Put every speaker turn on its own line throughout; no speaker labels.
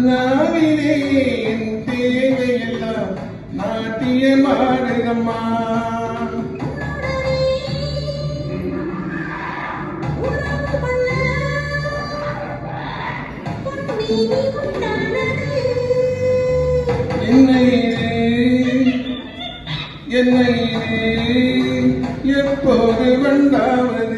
நாவிலே என் தேவையெல்லாம் நாட்டியமாடுதம்மா. என்னையிலே எப்போது வந்தாவது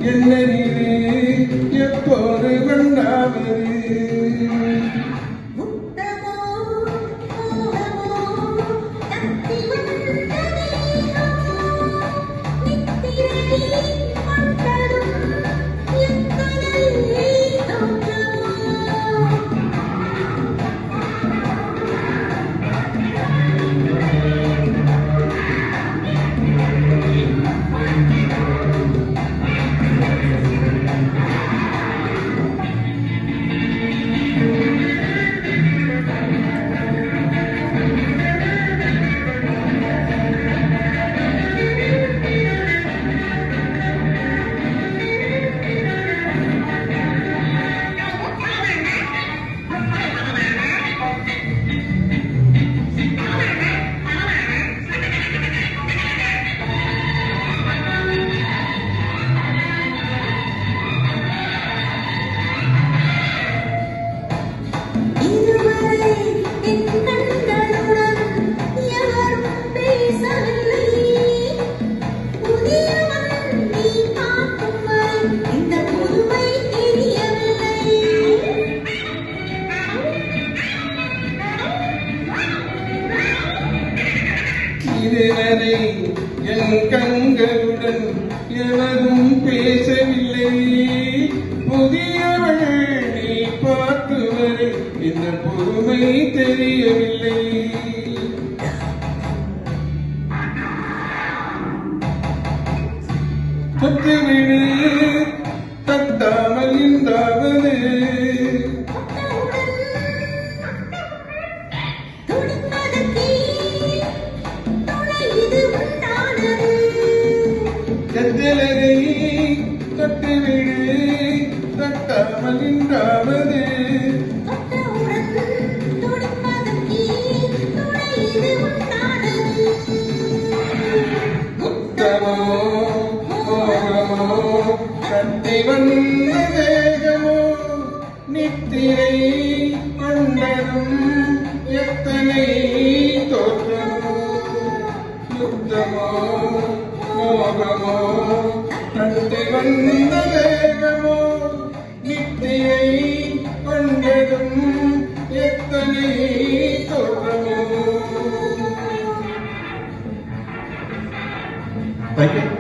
என்னையிலே எப்போது வந்தாவது இதுவரை என் கண்களுடன் எவரும் பேசவில்லை. புதியவள் நீ பார்த்து வரை இந்த பொறுமை தெரியவில்லை. தொட்டுவிடு தட்டாமல் இன்றாவது கத்தலரை தொட்டுவிடு தட்டாமல் இன்றாவது முத்தமோ மோகமோ கட்டி வந்த வேகமோ நித்திரை கொண்டதும் எத்தனை தோற்றமோ யுத்தமோ மோகமோ கட்டி வந்த வேகமோ நித்திரை கொண்டதும் எத்தனை தோற்றமோ. Thank you.